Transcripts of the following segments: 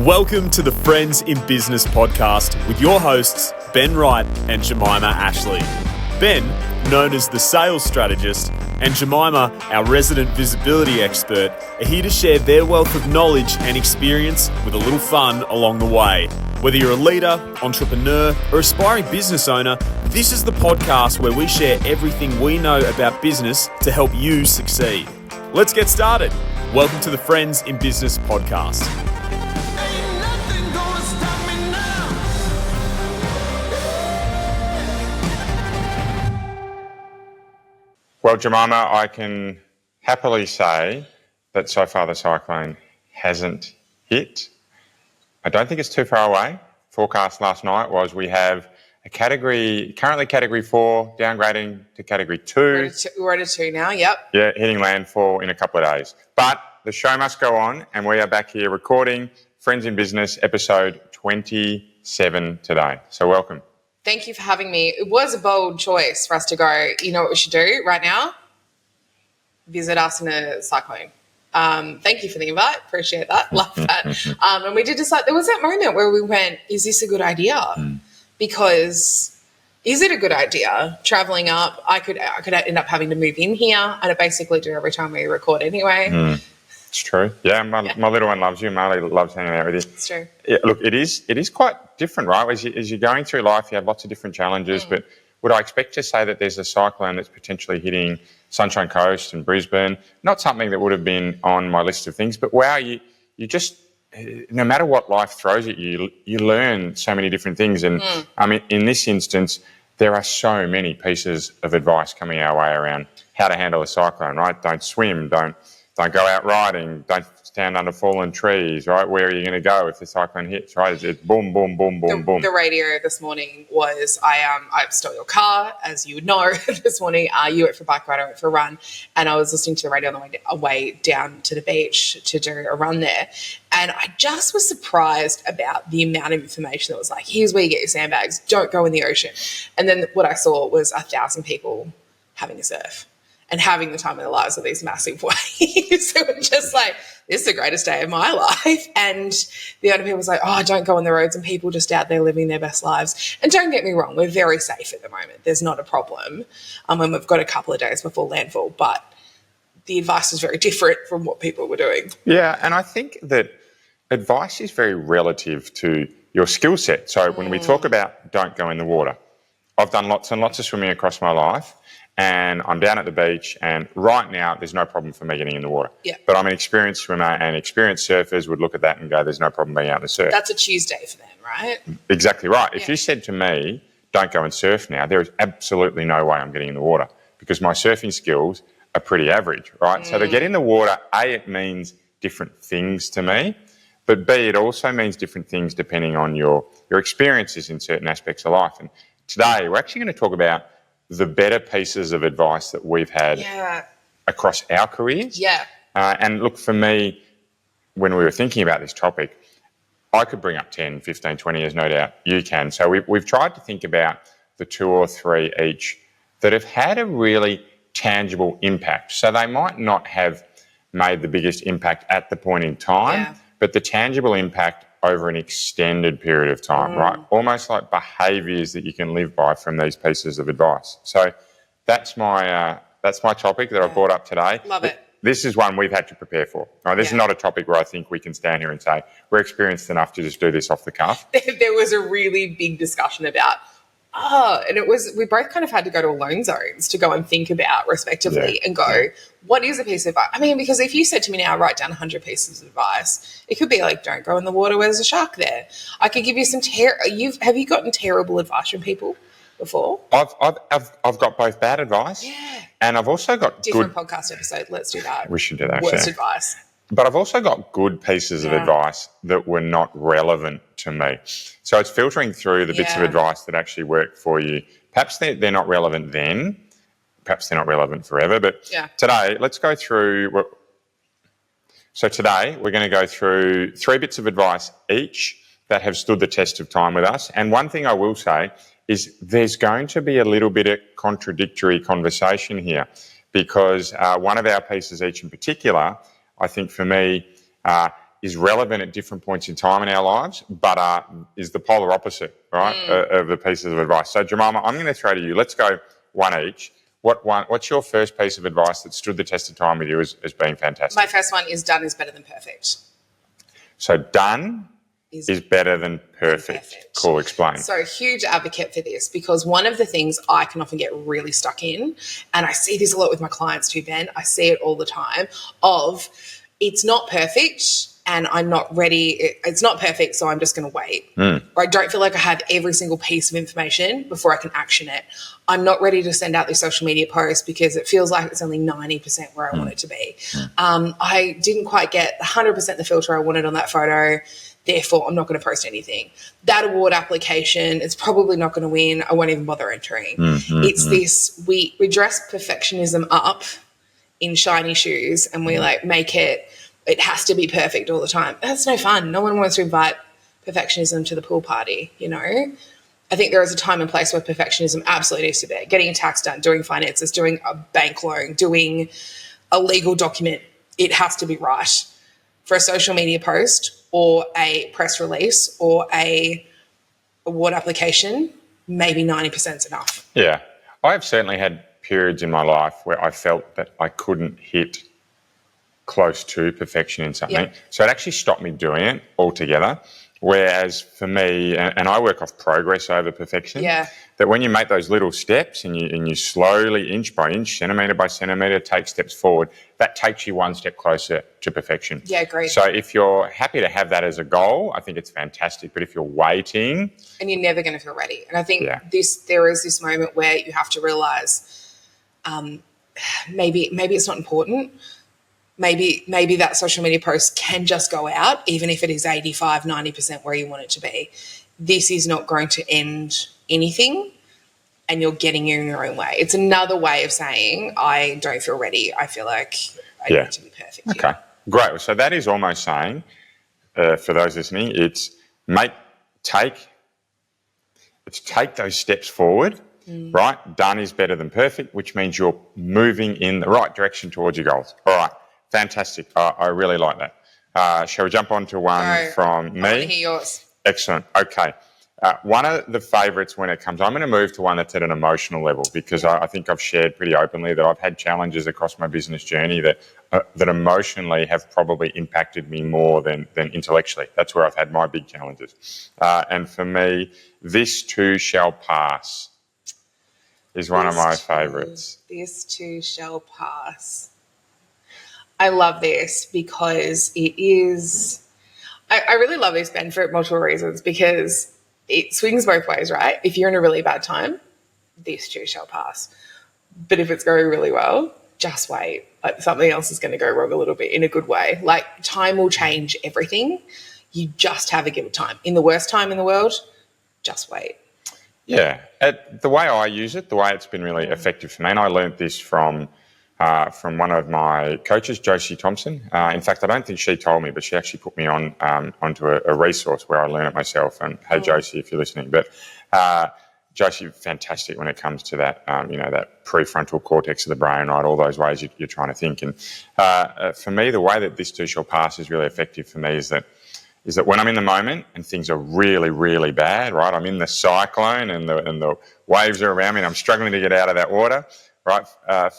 Welcome to the Friends in Business podcast with your hosts, Ben Wright and Jemimah Ashley. Ben, known as the sales strategist, and Jemimah, our resident visibility expert, are here to share their wealth of knowledge and experience with a little fun along the way. Whether you're a leader, entrepreneur, or aspiring business owner, this is the podcast where we share everything we know about business to help you succeed. Let's get started. Welcome to the Friends in Business podcast. Well, Jemimah, I can happily say that so far the cyclone hasn't hit. I don't think it's too far away. Forecast last night was we have a currently category 4, downgrading to category 2. We're at a 2 now, yep. Yeah, hitting landfall in a couple of days. But the show must go on, and we are back here recording Friends in Business episode 27 today. So welcome. Thank you for having me. It was a bold choice for us to go, you know what we should do right now? Visit us in a cyclone. Thank you for the invite. Appreciate that. Love that. And we did decide, there was that moment where we went, is this a good idea? Because is it a good idea traveling up? I could end up having to move in here, and I basically do every time we record anyway. It's true. Yeah, my little one loves you. Marley loves hanging out with you. It's true. Yeah, look, it is quite different, right? As you're going through life, you have lots of different challenges. But would I expect to say that there's a cyclone that's potentially hitting Sunshine Coast and Brisbane? Not something that would have been on my list of things. But wow, you just, no matter what life throws at you, you learn so many different things. And I mean, in this instance, there are so many pieces of advice coming our way around how to handle a cyclone, right? Don't swim, don't go out riding, don't stand under fallen trees, right? Where are you going to go if the cyclone hits, right? It's boom, boom, boom, boom, boom. The radio this morning was, I stole your car, as you would know, this morning. You went for a bike ride, I went for a run, and I was listening to the radio on the way down to the beach to do a run there. And I just was surprised about the amount of information that was like, here's where you get your sandbags, don't go in the ocean. And then what I saw was 1,000 people having a surf and having the time of their lives with these massive waves. So it was just like, this is the greatest day of my life. And the other people was like, oh, don't go on the roads, and people just out there living their best lives. And don't get me wrong, we're very safe at the moment. There's not a problem. And we've got a couple of days before landfall, but the advice is very different from what people were doing. Yeah, and I think that advice is very relative to your skill set. So when we talk about don't go in the water, I've done lots and lots of swimming across my life. And I'm down at the beach, and right now there's no problem for me getting in the water. Yeah. But I'm an experienced swimmer, and experienced surfers would look at that and go, there's no problem being out in the surf. That's a Tuesday for them, right? Exactly right. If you said to me, don't go and surf now, there is absolutely no way I'm getting in the water because my surfing skills are pretty average, right? So to get in the water, A, it means different things to me, but B, it also means different things depending on your experiences in certain aspects of life. And today we're actually going to talk about the better pieces of advice that we've had across our careers. Yeah. And look, for me, when we were thinking about this topic, I could bring up 10, 15, 20 years, no doubt you can. So we've tried to think about the 2 or 3 each that have had a really tangible impact. So they might not have made the biggest impact at the point in time, but the tangible impact over an extended period of time, right? Almost like behaviours that you can live by from these pieces of advice. So that's my topic that I've brought up today. Love it. This is one we've had to prepare for. Right? This is not a topic where I think we can stand here and say we're experienced enough to just do this off the cuff. There was a really big discussion about, and it was, we both kind of had to go to alone zones to go and think about respectively and go, what is a piece of advice? I mean, because if you said to me now, write down 100 pieces of advice, it could be like, don't go in the water where there's a shark there. I could give you some, have you gotten terrible advice from people before? I've got both bad advice and I've also got different podcast episode. Let's do that. We should do that. Worst advice. But I've also got good pieces of advice that were not relevant to me. So it's filtering through the bits of advice that actually work for you. Perhaps they're not relevant then. Perhaps they're not relevant forever. But today, let's go through. So today, we're going to go through 3 bits of advice each that have stood the test of time with us. And one thing I will say is there's going to be a little bit of contradictory conversation here because one of our pieces each in particular, I think for me, is relevant at different points in time in our lives, but is the polar opposite, right, of the pieces of advice. So, Jemimah, I'm going to throw to you. Let's go one each. What's your first piece of advice that stood the test of time with you as being fantastic? My first one is done is better than perfect. So done is better than perfect. Cool, explain. So huge advocate for this, because one of the things I can often get really stuck in, and I see this a lot with my clients too, Ben, I see it all the time, of it's not perfect and I'm not ready. It's not perfect, so I'm just going to wait. Or I don't feel like I have every single piece of information before I can action it. I'm not ready to send out this social media post because it feels like it's only 90% where I want it to be. I didn't quite get 100% the filter I wanted on that photo. Therefore, I'm not going to post anything. That award application, it's probably not going to win. I won't even bother entering. It's this, we dress perfectionism up in shiny shoes and we make it has to be perfect all the time. That's no fun. No one wants to invite perfectionism to the pool party, you know? I think there is a time and place where perfectionism absolutely needs to be. Getting a tax done, doing finances, doing a bank loan, doing a legal document, it has to be right. For a social media post or a press release or a award application, maybe 90% is enough. Yeah. I've certainly had periods in my life where I felt that I couldn't hit close to perfection in something. So it actually stopped me doing it altogether. Whereas for me, and I work off progress over perfection, that when you make those little steps and you slowly, inch by inch, centimetre by centimetre, take steps forward, that takes you one step closer to perfection. Yeah, agreed. So if you're happy to have that as a goal, I think it's fantastic. But if you're waiting... And you're never going to feel ready. And I think there is this moment where you have to realise maybe it's not important. Maybe that social media post can just go out, even if it is 85, 90% where you want it to be. This is not going to end anything and you're getting in your own way. It's another way of saying, I don't feel ready. I feel like I need to be perfect. Okay, great. So that is almost saying, for those listening, it's take those steps forward, right? Done is better than perfect, which means you're moving in the right direction towards your goals. All right. Fantastic. I really like that. Shall we jump on to one from me? I want to hear yours. Excellent. Okay. One of the favourites when it comes, I'm going to move to one that's at an emotional level because I think I've shared pretty openly that I've had challenges across my business journey that emotionally have probably impacted me more than intellectually. That's where I've had my big challenges. And for me, this too shall pass is one of my favourites. This too shall pass. I love this because it is, I really love this, Ben, for multiple reasons, because it swings both ways, right? If you're in a really bad time, this too shall pass. But if it's going really well, just wait. Like something else is going to go wrong a little bit in a good way. Like time will change everything. You just have a give it time. In the worst time in the world, just wait. Yeah. The way I use it, the way it's been really effective for me, and I learned this from one of my coaches, Josie Thompson. In fact, I don't think she told me, but she actually put me onto a resource where I learn it myself. And hey, Josie, if you're listening. But Josie, fantastic when it comes to that, that prefrontal cortex of the brain, right? All those ways you're trying to think. And for me, the way that this too shall pass is really effective for me is that when I'm in the moment and things are really, really bad, right? I'm in the cyclone and the waves are around me and I'm struggling to get out of that water. Right,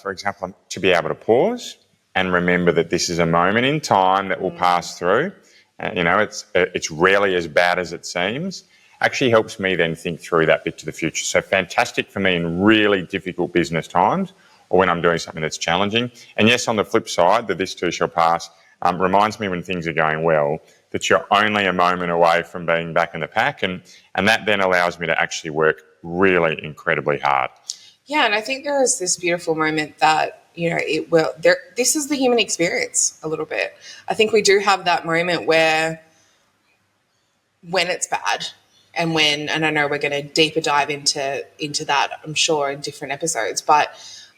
for example, to be able to pause and remember that this is a moment in time that will pass through. It's rarely as bad as it seems. Actually helps me then think through that bit to the future. So fantastic for me in really difficult business times or when I'm doing something that's challenging. And yes, on the flip side, that this too shall pass reminds me when things are going well that you're only a moment away from being back in the pack. And that then allows me to actually work really incredibly hard. Yeah, and I think there is this beautiful moment that, this is the human experience a little bit. I think we do have that moment where when it's bad and I know we're going to deeper dive into that, I'm sure, in different episodes, but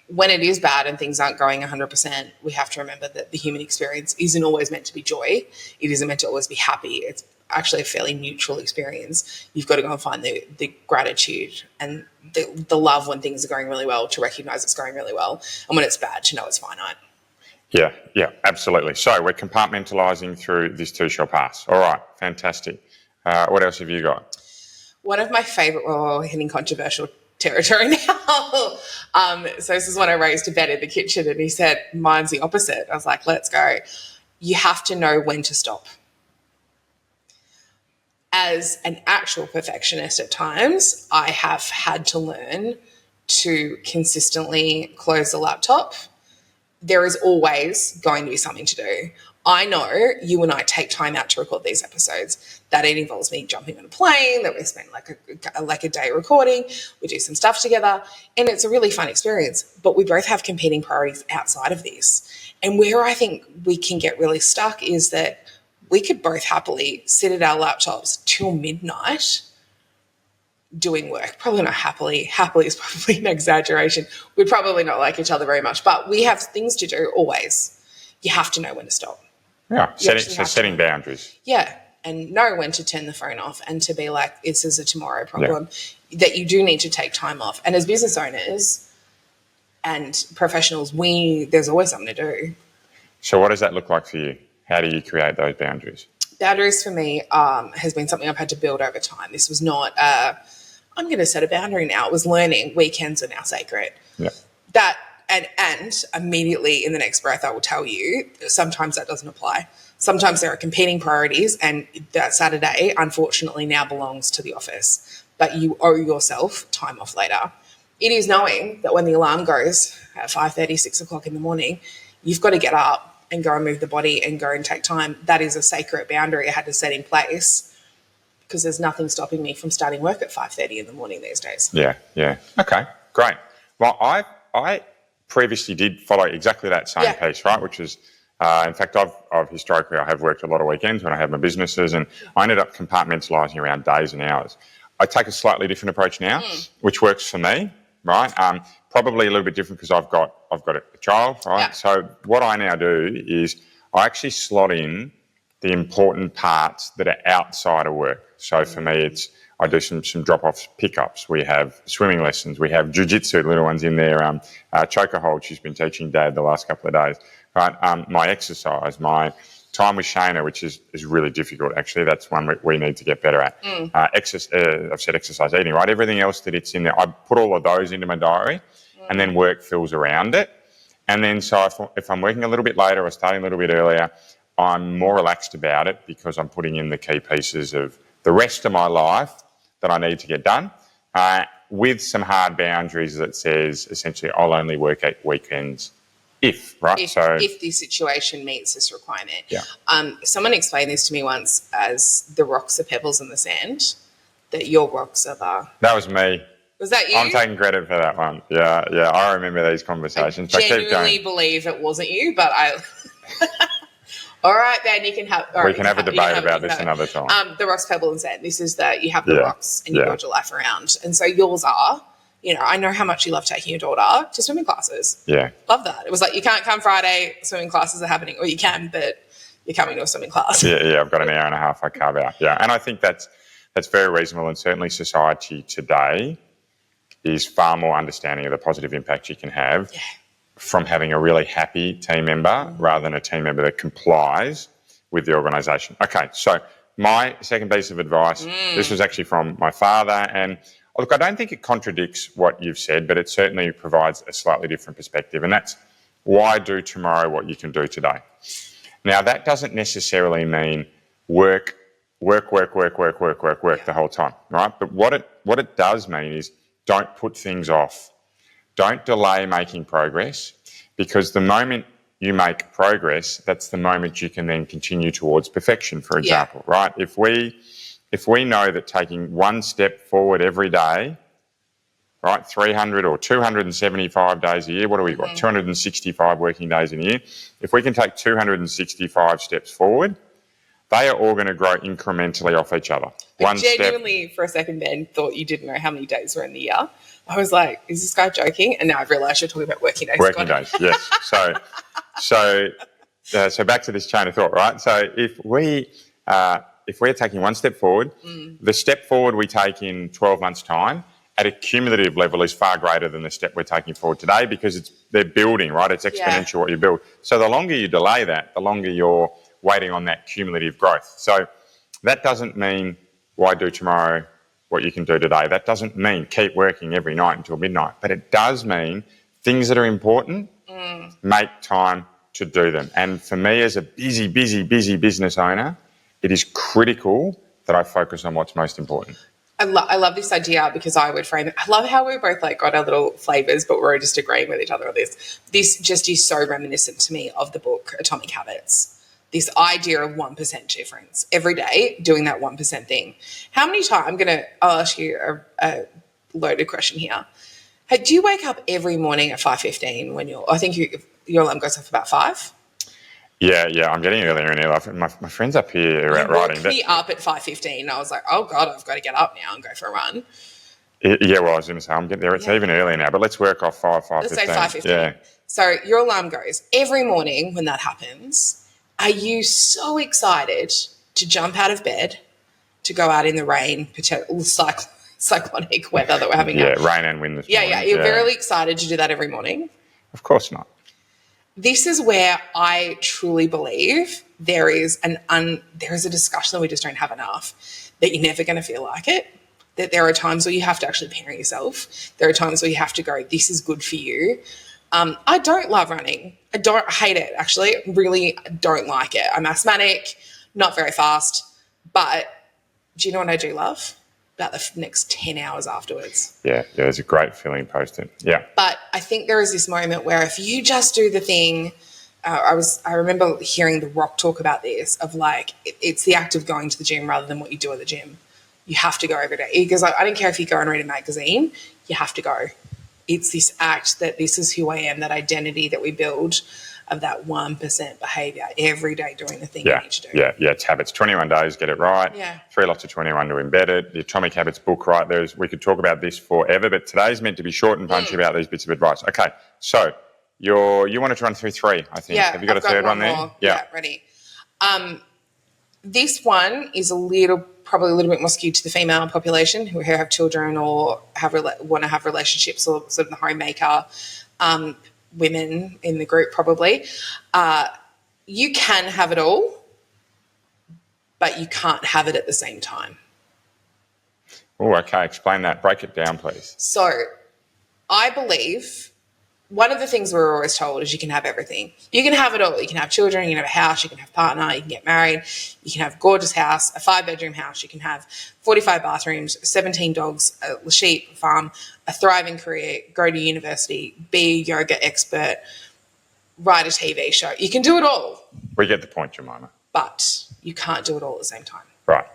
when it is bad and things aren't going 100%, we have to remember that the human experience isn't always meant to be joy. It isn't meant to always be happy. It's actually a fairly neutral experience. You've got to go and find the gratitude and the love when things are going really well, to recognize it's going really well, and when it's bad, to know it's finite. Yeah, absolutely. So we're compartmentalising through this too shall pass. All right, fantastic. What else have you got? One of my favourite, well, we're hitting controversial territory now. So this is when I raised a bed in the kitchen and he said, mine's the opposite. I was like, let's go. You have to know when to stop. As an actual perfectionist at times, I have had to learn to consistently close the laptop. There is always going to be something to do. I know you and I take time out to record these episodes. That it involves me jumping on a plane, that we spend like a day recording, we do some stuff together, and it's a really fun experience. But we both have competing priorities outside of this. And where I think we can get really stuck is that we could both happily sit at our laptops till midnight doing work. Probably not happily. Happily is probably an exaggeration. We'd probably not like each other very much, but we have things to do always. You have to know when to stop. Yeah, setting boundaries. Yeah, and know when to turn the phone off and to be like, this is a tomorrow problem, that you do need to take time off. And as business owners and professionals, there's always something to do. So what does that look like for you? How do you create those boundaries? Boundaries for me has been something I've had to build over time. This was not, I'm going to set a boundary now. It was learning weekends are now sacred. Yeah. That and immediately in the next breath, I will tell you, sometimes that doesn't apply. Sometimes there are competing priorities and that Saturday, unfortunately, now belongs to the office. But you owe yourself time off later. It is knowing that when the alarm goes at 5:30, 6 o'clock in the morning, you've got to get up and go and move the body and go and take time. That is a sacred boundary I had to set in place because there's nothing stopping me from starting work at 5:30 in the morning these days. Yeah. Okay, great. Well, I previously did follow exactly that same piece, right? Which is, in fact, I've historically, I have worked a lot of weekends when I had my businesses, and I ended up compartmentalising around days and hours. I take a slightly different approach now, which works for me, right? Probably a little bit different because I've got a child, right? Yeah. So what I now do is I actually slot in the important parts that are outside of work. So for me, I do some drop-offs, pickups. We have swimming lessons. We have jiu-jitsu, little ones in there. Choker hold, she's been teaching Dad the last couple of days. Right? My exercise, my time with Shana, which is really difficult, actually. That's one we need to get better at. I've said exercise, eating, right? Everything else that it's in there, I put all of those into my diary and then work fills around it. And then so if I'm working a little bit later or starting a little bit earlier, I'm more relaxed about it because I'm putting in the key pieces of the rest of my life that I need to get done, with some hard boundaries that says essentially I'll only work at weekends if the situation meets this requirement. Yeah. Someone explained this to me once as the rocks are pebbles in the sand, that your rocks are the... That was me. Was that you? I'm taking credit for that one. Yeah. I remember these conversations. I genuinely believe it wasn't you, but I... All right, Ben, you can have... We can have a debate about this another time. The rocks, pebble and sand. This is that you have the rocks and you build your life around. And so yours are, I know how much you love taking your daughter to swimming classes. Yeah. Love that. It was like, you can't come Friday, swimming classes are happening. Or you can, but you're coming to a swimming class. Yeah, I've got an hour and a half I carve out. Yeah, and I think that's very reasonable, and certainly society today is far more understanding of the positive impact you can have from having a really happy team member rather than a team member that complies with the organisation. Okay, so my second piece of advice, this was actually from my father, and look, I don't think it contradicts what you've said, but it certainly provides a slightly different perspective, and that's why do tomorrow what you can do today. Now, that doesn't necessarily mean work the whole time, right? But what it does mean is don't put things off. Don't delay making progress, because the moment you make progress, that's the moment you can then continue towards perfection, for example, right? If we know that taking one step forward every day, right, 300 or 275 days a year, what do we got? 265 working days in a year. If we can take 265 steps forward, they are all going to grow incrementally off each other. Genuinely, for a second, Ben, thought you didn't know how many days were in the year. I was like, is this guy joking? And now I've realised you're talking about working days. Working days, yes. So back to this chain of thought, right? So if we're taking one step forward, the step forward we take in 12 months' time at a cumulative level is far greater than the step we're taking forward today, because they're building, right? It's exponential what you build. So the longer you delay that, the longer you're waiting on that cumulative growth. So that doesn't mean why do tomorrow what you can do today. That doesn't mean keep working every night until midnight, but it does mean things that are important, make time to do them. And for me, as a busy business owner, it is critical that I focus on what's most important. I love this idea, because I would frame it. I love how we both like got our little flavours, but we're just agreeing with each other on this. This just is so reminiscent to me of the book Atomic Habits. This idea of 1% difference every day, doing that 1% thing. How many times? I'll ask you a loaded question here. Hey, do you wake up every morning at 5:15 when your alarm goes off about 5? Yeah, I'm getting earlier and earlier. My friends up here are out riding. You woke me up at 5:15. I was like, oh God, I've got to get up now and go for a run. Yeah, well, I was going to say, I'm getting there. It's even earlier now, but let's work off 5:15. Let's say 5:15. Yeah. So your alarm goes every morning when that happens. Are you so excited to jump out of bed, to go out in the rain, cyclonic weather that we're having? Yeah, rain and wind this morning. Yeah. You're very excited to do that every morning? Of course not. This is where I truly believe there is a discussion that we just don't have enough, that you're never going to feel like it, that there are times where you have to actually parent yourself. There are times where you have to go, this is good for you. I don't love running. I hate it, actually. Really don't like it. I'm asthmatic, not very fast. But do you know what I do love? About the next 10 hours afterwards. Yeah, it's a great feeling post it. Yeah. But I think there is this moment where if you just do the thing, I remember hearing The Rock talk about this, of like, it's the act of going to the gym rather than what you do at the gym. You have to go every day. Because I don't care if you go and read a magazine, you have to go. It's this act that this is who I am, that identity that we build of that 1% behaviour every day doing the thing you need to do. Yeah, it's habits. 21 days, get it right. Yeah. 3 lots of 21 to embed it. The Atomic Habits book, right? We could talk about this forever, but today's meant to be short and punchy about these bits of advice. Okay, so you wanted to run through 3, I think. Yeah, have you got I've a third got one there? more. Yeah, ready. This one is probably a little bit more skewed to the female population who have children or want to have relationships, or sort of the homemaker women in the group probably. You can have it all, but you can't have it at the same time. Oh, okay. Explain that. Break it down, please. So I believe one of the things we're always told is you can have everything. You can have it all. You can have children, you can have a house, you can have a partner, you can get married, you can have a gorgeous house, a 5-bedroom house, you can have 45 bathrooms, 17 dogs, a sheep farm, a thriving career, go to university, be a yoga expert, write a TV show. You can do it all. We get the point, Jemimah. But you can't do it all at the same time. Right.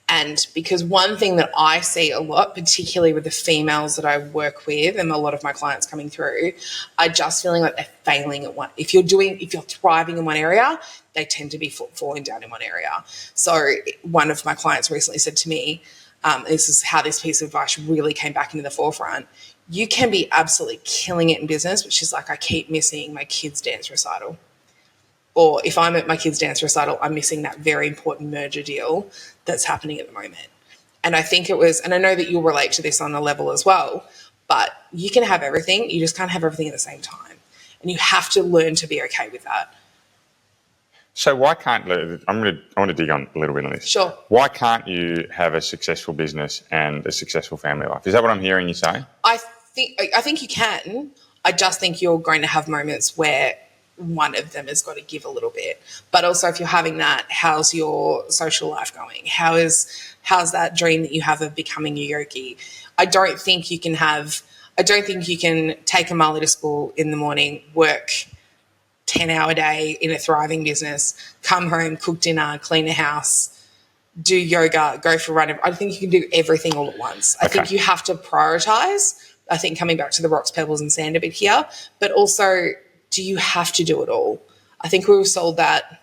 And because one thing that I see a lot, particularly with the females that I work with and a lot of my clients coming through, are just feeling like they're failing at one. If you're thriving in one area, they tend to be falling down in one area. So one of my clients recently said to me, this is how this piece of advice really came back into the forefront. You can be absolutely killing it in business, but she's like, I keep missing my kids' dance recital. Or if I'm at my kids' dance recital, I'm missing that very important merger deal that's happening at the moment. And I think it was, and I know that you'll relate to this on a level as well, but you can have everything. You just can't have everything at the same time. And you have to learn to be okay with that. So why can't, I want to dig on a little bit on this. Sure. Why can't you have a successful business and a successful family life? Is that what I'm hearing you say? I think you can. I just think you're going to have moments where one of them has got to give a little bit. But also if you're having that, how's your social life going? How's that dream that you have of becoming a yogi? I don't think you can take a Molly to school in the morning, work 10-hour day in a thriving business, come home, cook dinner, clean a house, do yoga, go for a run. I think you can do everything all at once. I think you have to prioritize. I think coming back to the rocks, pebbles and sand a bit here, but also, do you have to do it all? I think we were sold that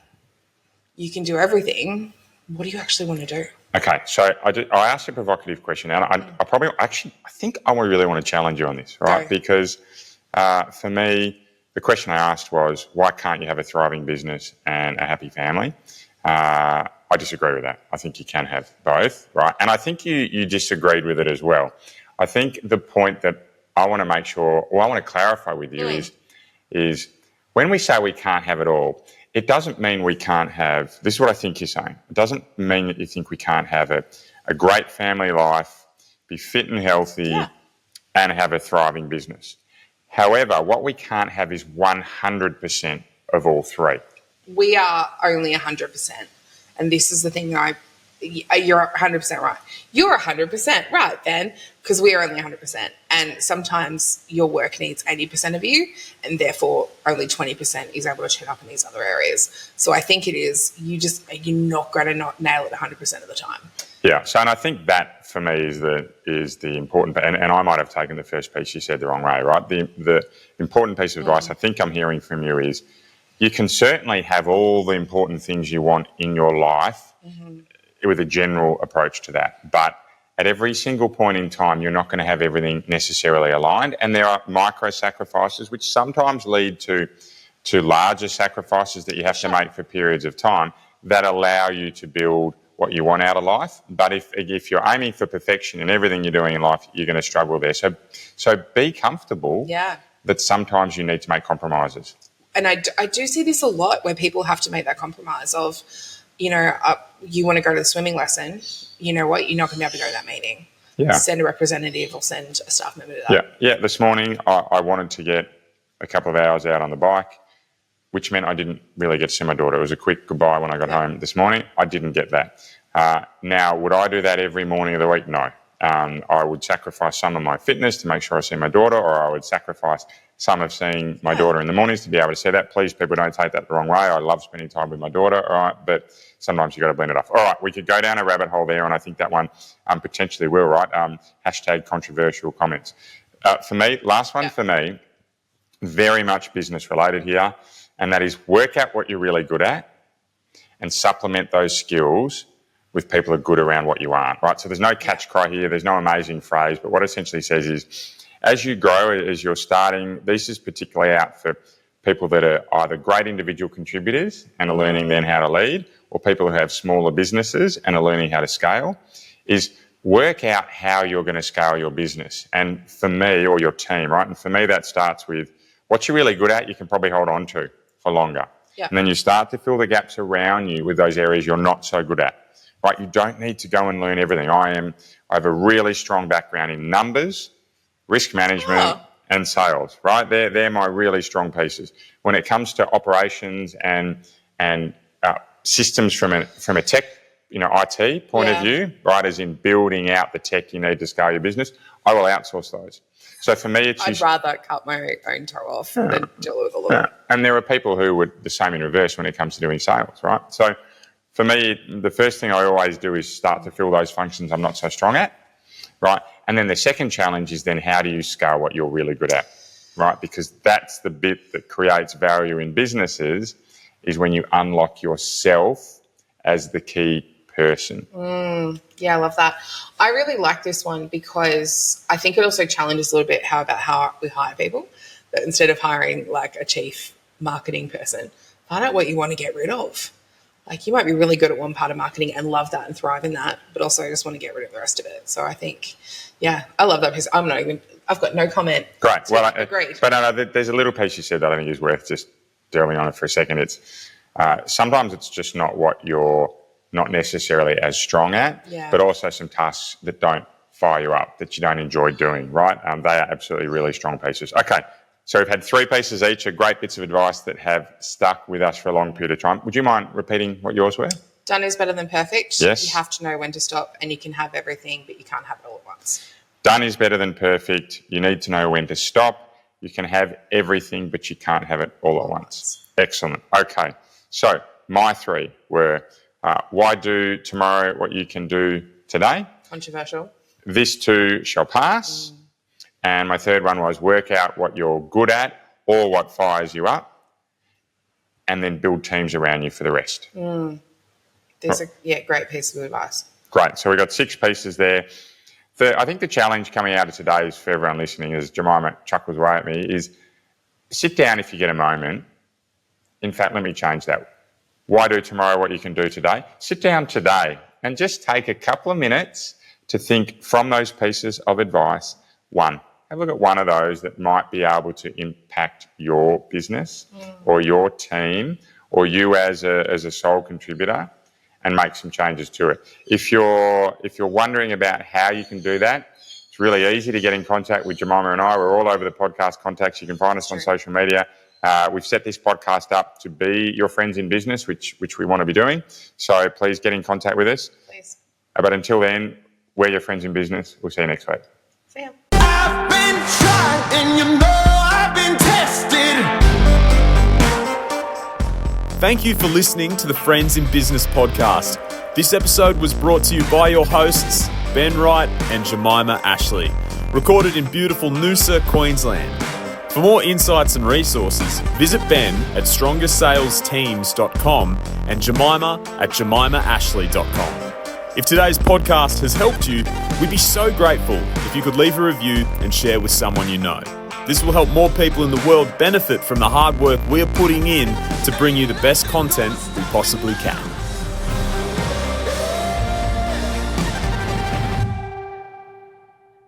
you can do everything. What do you actually want to do? Okay, so I asked a provocative question, and I think I really want to challenge you on this, right? Because for me, the question I asked was, why can't you have a thriving business and a happy family? I disagree with that. I think you can have both, right? And I think you disagreed with it as well. I think the point that I want to make sure, or I want to clarify with you is when we say we can't have it all, it doesn't mean we can't have, this is what I think you're saying. It doesn't mean that you think we can't have a great family life, be fit and healthy, and have a thriving business. However, what we can't have is 100% of all three. We are only 100%. And this is the thing that you're 100% right. You're 100% right, Ben, because we are only 100%. And sometimes your work needs 80% of you, and therefore only 20% is able to turn up in these other areas. So I think it is, you're not going to not nail it 100% of the time. Yeah. So, and I think that for me is the important, and I might have taken the first piece you said the wrong way, right? The important piece of advice I think I'm hearing from you is you can certainly have all the important things you want in your life with a general approach to that. But at every single point in time, you're not going to have everything necessarily aligned. And there are micro sacrifices, which sometimes lead to larger sacrifices that you have to make for periods of time that allow you to build what you want out of life. But if you're aiming for perfection in everything you're doing in life, you're going to struggle there. So be comfortable that sometimes you need to make compromises. And I do see this a lot where people have to make that compromise of, you want to go to the swimming lesson, you know what, you're not going to be able to go to that meeting. Yeah. Send a representative or send a staff member to that. Yeah. This morning I wanted to get a couple of hours out on the bike, which meant I didn't really get to see my daughter. It was a quick goodbye when I got home this morning. I didn't get that. Now, would I do that every morning of the week? No. I would sacrifice some of my fitness to make sure I see my daughter, or I would sacrifice some of seeing my daughter in the mornings to be able to see that. Please, people, don't take that the wrong way. I love spending time with my daughter, all right? But sometimes you've got to blend it off. All right, we could go down a rabbit hole there, and I think that one potentially will, right? Hashtag controversial comments. For me, last one for me, very much business related here, and that is work out what you're really good at and supplement those skills with people who are good around what you aren't, right? So there's no catch cry here. There's no amazing phrase, but what it essentially says is as you grow, as you're starting, this is particularly out for people that are either great individual contributors and are learning then how to lead, or people who have smaller businesses and are learning how to scale, is work out how you're going to scale your business. And for me, or your team, right? And for me, that starts with what you're really good at, you can probably hold on to for longer. Yeah. And then you start to fill the gaps around you with those areas you're not so good at. Right, you don't need to go and learn everything. I have a really strong background in numbers, risk management, and sales. Right, they're my really strong pieces. When it comes to operations and systems from a tech, IT point of view, right, as in building out the tech you need to scale your business, I will outsource those. So for me, I'd rather cut my own toe off than deal with all of it. And there are people who would the same in reverse when it comes to doing sales, right? So for me, the first thing I always do is start to fill those functions I'm not so strong at, right? And then the second challenge is then how do you scale what you're really good at, right? Because that's the bit that creates value in businesses is when you unlock yourself as the key person. Yeah, I love that. I really like this one because I think it also challenges a little bit how we hire people. That instead of hiring like a chief marketing person, find out what you want to get rid of. Like you might be really good at one part of marketing and love that and thrive in that, but also just want to get rid of the rest of it. So I think, I love that because I've got no comment. Great. Well, agreed. But there's a little piece you said that I think is worth just delving on it for a second. It's sometimes it's just not what you're not necessarily as strong at, but also some tasks that don't fire you up, that you don't enjoy doing, right? They are absolutely really strong pieces. Okay. So we've had 3 pieces each, are great bits of advice that have stuck with us for a long period of time. Would you mind repeating what yours were? Done is better than perfect. Yes. You have to know when to stop, and you can have everything, but you can't have it all at once. Done is better than perfect. You need to know when to stop. You can have everything, but you can't have it all at once. Excellent. Okay. So my 3 were why do tomorrow what you can do today? Controversial. This too shall pass. And my 3rd one was work out what you're good at or what fires you up and then build teams around you for the rest. There's a great piece of advice. Great. So we've got 6 pieces there. I think the challenge coming out of today is for everyone listening, as Jemimah chuckles away at me, is sit down if you get a moment. In fact, let me change that. Why do tomorrow what you can do today? Sit down today and just take a couple of minutes to think from those pieces of advice, one, have a look at one of those that might be able to impact your business or your team or you as a sole contributor, and make some changes to it. If you're wondering about how you can do that, it's really easy to get in contact with Jemimah and I. We're all over the podcast contacts. You can find us on social media. We've set this podcast up to be your friends in business, which we want to be doing. So please get in contact with us. Please. But until then, we're your friends in business. We'll see you next week. See ya. I've been tried and you know I've been tested. Thank you for listening to the Friends in Business podcast. This episode was brought to you by your hosts, Ben Wright and Jemimah Ashley, recorded in beautiful Noosa, Queensland. For more insights and resources, visit Ben at strongersalesteams.com and Jemimah at jemimahashley.com. If today's podcast has helped you, we'd be so grateful if you could leave a review and share with someone you know. This will help more people in the world benefit from the hard work we're putting in to bring you the best content we possibly can.